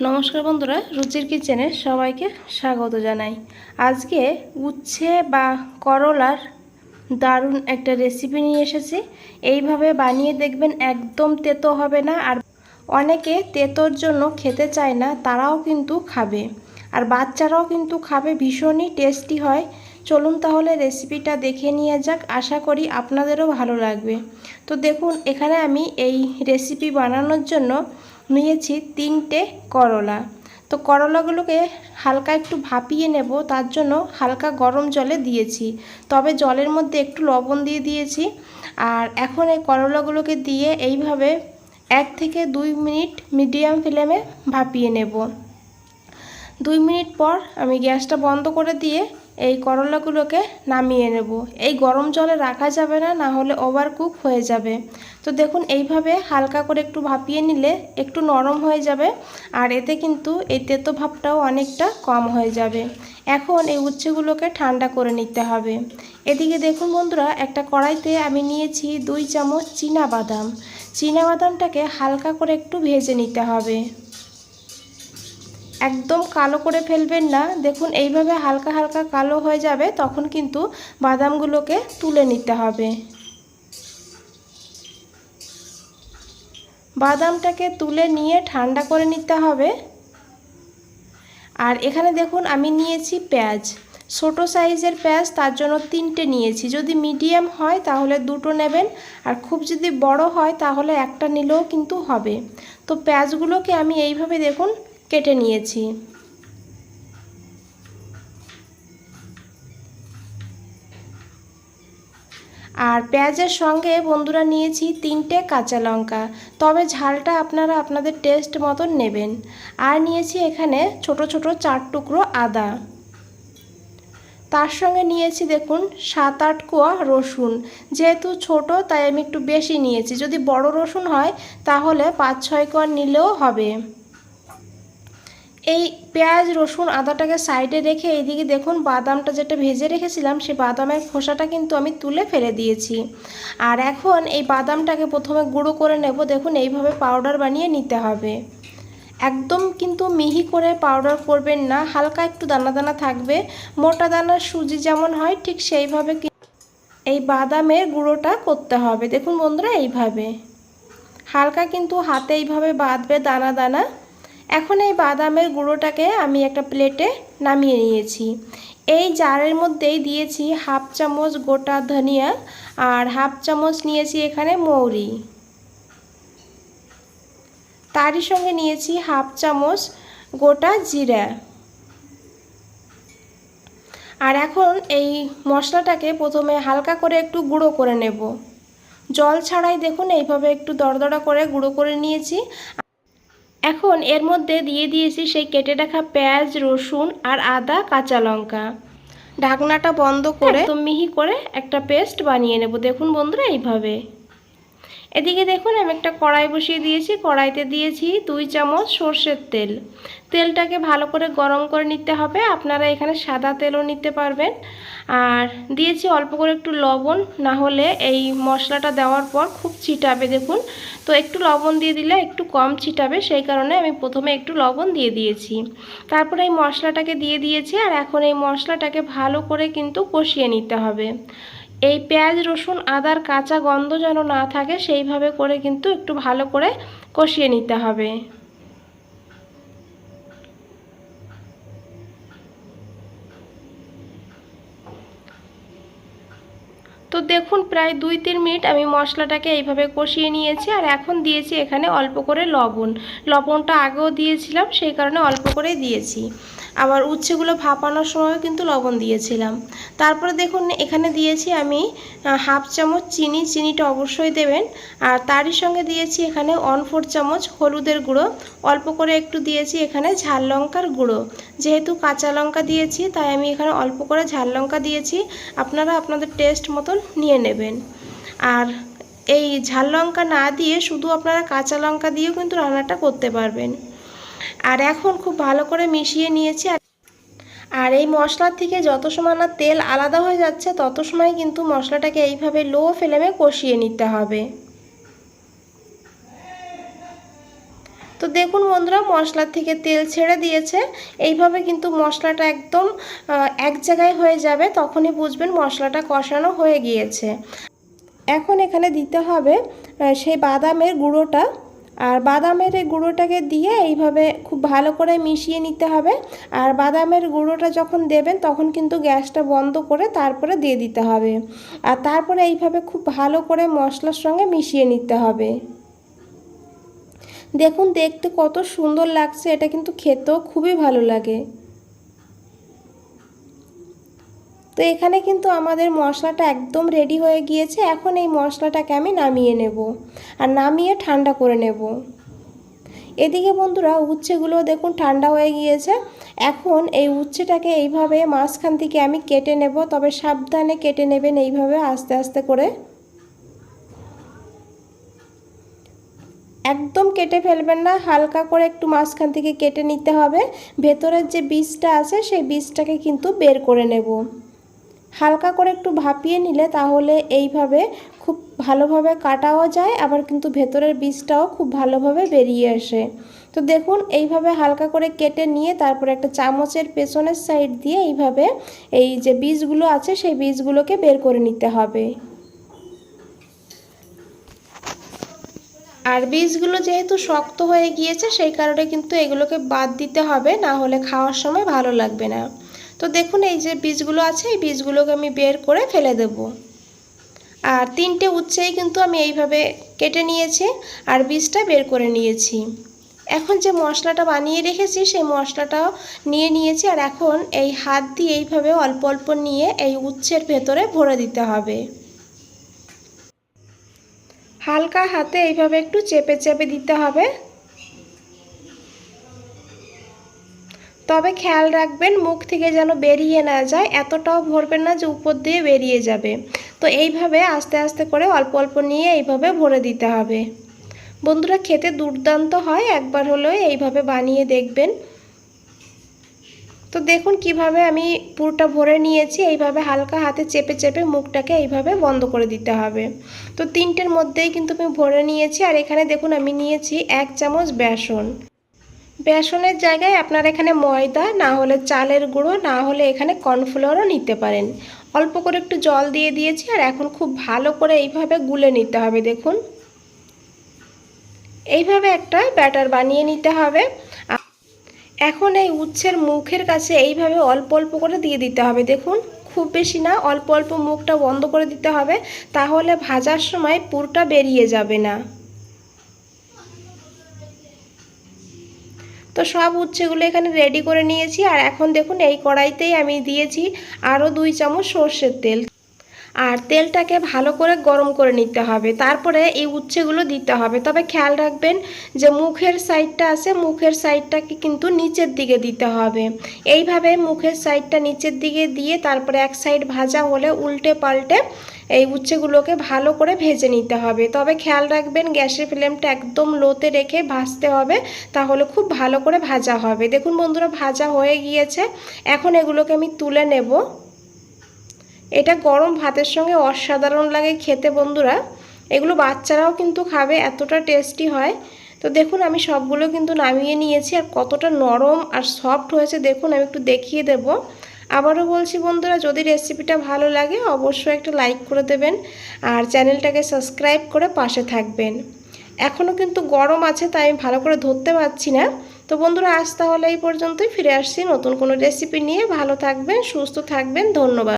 নমস্কার বন্ধুরা, রুচির কিচেনে সবাইকে স্বাগত জানাই। আজকে উচ্ছে বা করলার দারুণ একটা রেসিপি নিয়ে এসেছি। এইভাবে বানিয়ে দেখবেন, একদম তেতো হবে না। আর অনেকে তেতোর জন্য খেতে চায় না, তারাও কিন্তু খাবে, আর বাচ্চারাও কিন্তু খাবে, ভীষণই টেস্টি হয়। চলুন তাহলে রেসিপিটা দেখে নিয়ে যাক, আশা করি আপনাদেরও ভালো লাগবে। তো দেখুন, এখানে আমি এই রেসিপি বানানোর জন্য নিয়েছি 3টে করলা। তো করলাগুলোকে হালকা একটু ভাপিয়ে নেব, তার জন্য হালকা গরম জলে দিয়েছি, তবে জলের মধ্যে একটু লবণ দিয়ে দিয়েছি। আর এখন এই করলাগুলোকে দিয়ে এইভাবে 1 থেকে 2 মিনিট মিডিয়াম ফ্লেমে ভাপিয়ে নেব। 2 মিনিট পর আমি গ্যাসটা বন্ধ করে দিয়ে এই করলাগুলোকে নামিয়ে নেব। এই গরম জলে রাখা যাবে না, না হলে ওভারকুক হয়ে যাবে। তো দেখুন, এইভাবে হালকা করে একটু ভাপিয়ে নিলে একটু নরম হয়ে যাবে, আর এতে কিন্তু এই তেতো ভাবটাও অনেকটা কম হয়ে যাবে। এখন এই উচ্ছেগুলোকে ঠান্ডা করে নিতে হবে। এদিকে দেখুন বন্ধুরা, একটা কড়াইতে আমি নিয়েছি 2 চামচ চীনাবাদাম। চীনাবাদামটাকে হালকা করে একটু ভেজে নিতে হবে, একদম কালো করে ফেলবেন না। দেখুন, এইভাবে হালকা হালকা কালো হয়ে যাবে, তখন কিন্তু বাদামগুলোকে তুলে নিতে হবে। বাদামটাকে তুলে নিয়ে ঠান্ডা করে নিতে হবে। আর এখানে দেখুন, আমি নিয়েছি পেঁয়াজ, ছোটো সাইজের পেঁয়াজ, তার জন্য 3টে নিয়েছি। যদি মিডিয়াম হয় তাহলে 2টো নেবেন, আর খুব যদি বড় হয় তাহলে একটা নিলেও কিন্তু হবে। তো পেঁয়াজগুলোকে আমি এইভাবে দেখুন কেটে নিয়েছি। আর পেঁয়াজের সঙ্গে বন্ধুরা নিয়েছি 3টে কাঁচা লঙ্কা, তবে ঝালটা আপনারা আপনাদের টেস্ট মতন নেবেন। আর নিয়েছি এখানে ছোট ছোট 4 টুকরো আদা। তার সঙ্গে নিয়েছি দেখুন 7-8 কোয়া রসুন। যেহেতু ছোট তাই আমি একটু বেশি নিয়েছি, যদি বড় রসুন হয় তাহলে 5-6 কোয়া নিলেও হবে। এই পেঁয়াজ রসুন আদাটাকে সাইডে রেখে এইদিকে দেখুন বাদামটা যেটা ভেজে রেখেছিলাম, সেই বাদামের খোসাটা কিন্তু আমি তুলে ফেলে দিয়েছি। আর এখন এই বাদামটাকে প্রথমে গুঁড়ো করে নেব। দেখুন, এইভাবে পাউডার বানিয়ে নিতে হবে। একদম কিন্তু মিহি করে পাউডার করবেন না, হালকা একটু দানা দানা থাকবে। মোটা দানার সুজি যেমন হয় ঠিক সেইভাবে এই বাদামের গুঁড়োটা করতে হবে। দেখুন বন্ধুরা, এইভাবে হালকা কিন্তু হাতে এইভাবে বাঁধবে দানা দানা। এখন এই বাদামের গুঁড়োটাকে আমি একটা প্লেটে নামিয়ে নিয়েছি। এই জারের মধ্যেই দিয়েছি 1/2 চামচ গোটা ধনিয়া, আর 1/2 চামচ নিয়েছি এখানে মৌরি। তারই সঙ্গে নিয়েছি 1/2 চামচ গোটা জিরা। আর এখন এই মশলাটাকে প্রথমে হালকা করে একটু গুঁড়ো করে নেব, জল ছাড়াই। দেখুন, এইভাবে একটু দরদরা করে গুঁড়ো করে নিয়েছি। এখন এর মধ্যে দিয়ে দিয়েছি সেই কেটে রাখা পেঁয়াজ রসুন আর আদা কাঁচা লঙ্কা। ঢাকনাটা বন্ধ করে একদম মিহি করে একটা পেস্ট বানিয়ে নেব। দেখুন বন্ধুরা, এইভাবে। এদিকে দেখুন, আমি একটা কড়াই বসিয়ে দিয়েছি। কড়াইতে দিয়েছি 2 চামচ সর্ষের তেল। তেলটাকে ভালো করে গরম করে নিতে হবে, আপনারা এখানে সাদা তেলও নিতে পারবেন। আর দিয়েছি অল্প করে একটু লবণ, না হলে এই মশলাটা দেওয়ার পর খুব ছিটাবে। দেখুন, তো একটু লবণ দিয়ে দিলে একটু কম ছিটাবে, সেই কারণে আমি প্রথমে একটু লবণ দিয়ে দিয়েছি। তারপরে এই মশলাটাকে দিয়ে দিয়েছি। আর এখন এই মশলাটাকে ভালো করে কিন্তু কষিয়ে নিতে হবে। এই পেঁয়াজ রসুন আদার কাঁচা গন্ধ যেন না থাকে, সেইভাবে করে কিন্তু একটু ভালো করে কষিয়ে নিতে হবে। তো দেখুন, প্রায় 2-3 মিনিট আমি মশলাটাকে এইভাবে কষিয়ে নিয়েছি। আর এখন দিয়েছি এখানে অল্প করে লবণ। লবণটা আগেও দিয়েছিলাম, সেই কারণে অল্প করেই দিয়েছি। আবার উচ্ছেগুলো ভাপানোর সময় কিন্তু লবণ দিয়েছিলাম। তারপরে দেখুন, এখানে দিয়েছি আমি 1/2 চামচ চিনি। চিনিটা অবশ্যই দেবেন। আর তারই সঙ্গে দিয়েছি এখানে 1/4 চামচ হলুদের গুঁড়ো। অল্প করে একটু দিয়েছি এখানে ঝাল লঙ্কার গুঁড়ো। যেহেতু কাঁচা লঙ্কা দিয়েছি তাই আমি এখানে অল্প করে ঝাল লঙ্কা দিয়েছি, আপনারা আপনাদের টেস্ট মতন নিয়ে নেবেন। আর এই ঝাল লঙ্কা না দিয়ে শুধু আপনারা কাঁচা লঙ্কা দিয়েও কিন্তু রান্নাটা করতে পারবেন। আর এখন খুব ভালো করে মিশিয়ে নিয়েছি। আর এই মশলার থেকে যত সময় না তেল আলাদা হয়ে যাচ্ছে, তত সময় কিন্তু মশলাটাকে এইভাবে লো ফ্লেমে কষিয়ে নিতে হবে। তো তো দেখুন বন্ধুরা মশলা থেকে তেল ছেড়ে দিয়েছে। এইভাবে কিন্তু মশলাটা একদম এক জায়গায় হয়ে যাবে, তখনই বুঝবেন মশলাটা কষানো হয়ে গিয়েছে। এখন এখানে দিতে হবে সেই বাদামের গুঁড়োটা, আর বাদামের এই গুঁড়োটাকে দিয়ে এইভাবে খুব ভালো করে মিশিয়ে নিতে হবে। আর বাদামের গুঁড়োটা যখন দেবেন তখন কিন্তু গ্যাসটা বন্ধ করে তারপরে দিয়ে দিতে হবে, আর তারপরে এইভাবে খুব ভালো করে মশলার সঙ্গে মিশিয়ে নিতে হবে। দেখুন দেখতে কত সুন্দর লাগছে, এটা কিন্তু খেতেও খুবই ভালো লাগে। তো এখানে কিন্তু আমাদের মশলাটা একদম রেডি হয়ে গিয়েছে। এখন এই মশলাটাকে আমি নামিয়ে নেব, আর নামিয়ে ঠান্ডা করে নেব। এদিকে বন্ধুরা উচ্ছেগুলো দেখুন ঠান্ডা হয়ে গিয়েছে। এখন এই উচ্ছেটাকে এইভাবে মাঝখান থেকে আমি কেটে নেব, তবে সাবধানে কেটে নেবেন, এইভাবে আস্তে আস্তে করে। একদম কেটে ফেলবেন না, হালকা করে একটু মাঝখান থেকে কেটে নিতে হবে। ভেতরের যে বীজটা আছে সেই বীজটাকে কিন্তু বের করে নেব। হালকা করে একটু ভাপিয়ে নিলে তাহলে এইভাবে খুব ভালোভাবে কাটাও যায়, আবার কিন্তু ভেতরের বীজটাও খুব ভালোভাবে বেরিয়ে আসে। তো দেখুন এইভাবে হালকা করে কেটে নিয়ে তারপরে একটা চামচের পেছনের সাইড দিয়ে এইভাবে এই যে বীজগুলো আছে সেই বীজগুলোকে বের করে নিতে হবে। আর বীজগুলো যেহেতু শক্ত হয়ে গিয়েছে সেই কারণে কিন্তু এগুলোকে বাদ দিতে হবে, না হলে খাওয়ার সময় ভালো লাগবে না। তো দেখুন এই যে বীজগুলো আছে এই বীজগুলোকে আমি বের করে ফেলে দেব। আর 3টে উচ্ছেই কিন্তু আমি এইভাবে কেটে নিয়েছি আর বীজটা বের করে নিয়েছি। এখন যে মশলাটা বানিয়ে রেখেছি সেই মশলাটাও নিয়ে নিয়েছি, আর এখন এই হাত দিয়ে এইভাবে অল্প অল্প নিয়ে এই উচ্ছের ভেতরে ভরে দিতে হবে। হালকা হাতে এইভাবে একটু চেপে চেপে দিতে হবে, তবে খেয়াল রাখবেন মুখ থেকে যেন বেরিয়ে না যায়, এতটাও ভরবেন না যে উপর দিয়ে বেরিয়ে যাবে। তো এইভাবে আস্তে আস্তে করে অল্প অল্প নিয়ে এইভাবে ভরে দিতে হবে। বন্ধুরা খেতে দুর্দান্ত হয়, একবার হলেও এইভাবে বানিয়ে দেখবেন। তো দেখুন কিভাবে আমি পুরোটা ভরে নিয়েছি, এইভাবে হালকা হাতে চেপে চেপে মুখটাকে এইভাবে বন্ধ করে দিতে হবে। তো 3টের মধ্যেই কিন্তু আমি ভরে নিয়েছি। আর এখানে দেখুন আমি নিয়েছি 1 চামচ বেসন। বেসনের জায়গায় আপনারা এখানে ময়দা, না হলে চালের গুঁড়ো, না হলে এখানে কর্নফ্লাওয়ারও নিতে পারেন। অল্প করে একটু জল দিয়ে দিয়েছি, আর এখন খুব ভালো করে এইভাবে গুলে নিতে হবে। দেখুন এইভাবে একটা ব্যাটার বানিয়ে নিতে হবে। এখন এই উচ্ছের মুখের কাছে এইভাবে অল্প অল্প করে দিয়ে দিতে হবে। দেখুন খুব বেশি না, অল্প অল্প মুখটা বন্ধ করে দিতে হবে, তাহলে ভাজার সময় পুরটা বেরিয়ে যাবে না। তো সব উচ্ছেগুলো এখানে রেডি করে নিয়েছি। আর এখন দেখুন এই কড়াইতেই আমি দিয়েছি আরও 2 চামচ সর্ষের তেল, আর তেলটাকে ভালো করে গরম করে নিতে হবে, তারপরে এই উচ্ছেগুলো দিতে হবে। তবে খেয়াল রাখবেন যে মুখের সাইডটা আছে, মুখের সাইডটাকে কিন্তু নিচের দিকে দিতে হবে। এইভাবে মুখের সাইডটা নিচের দিকে দিয়ে তারপরে এক সাইড ভাজা হলে উল্টে পাল্টে এই উচ্ছেগুলোকে ভালো করে ভেজে নিতে হবে। তবে খেয়াল রাখবেন গ্যাসের ফ্লেমটা একদম লোতে রেখে ভাজতে হবে, তাহলে খুব ভালো করে ভাজা হবে। দেখুন বন্ধুরা ভাজা হয়ে গিয়েছে, এখন এগুলোকে আমি তুলে নেব। এটা গরম ভাতের সঙ্গে অসাধারণ লাগে খেতে বন্ধুরা, এগুলো বাচ্চারাও কিন্তু খাবে, এতটা টেস্টি হয়। তো দেখুন আমি সবগুলো কিন্তু নামিয়ে নিয়েছি, আর কতটা নরম আর সফট হয়েছে দেখুন, আমি একটু দেখিয়ে দেব। আবারও বলছি বন্ধুরা, যদি রেসিপিটা ভালো লাগে অবশ্যই একটা লাইক করে দেবেন, আর চ্যানেলটাকে সাবস্ক্রাইব করে পাশে থাকবেন। এখনও কিন্তু গরম আছে তাই আমি ভালো করে ধরতে পারছি না। তো বন্ধুরা আজ তাহলে এই পর্যন্তই, ফিরে আসছি নতুন কোনো রেসিপি নিয়ে। ভালো থাকবেন, সুস্থ থাকবেন, ধন্যবাদ।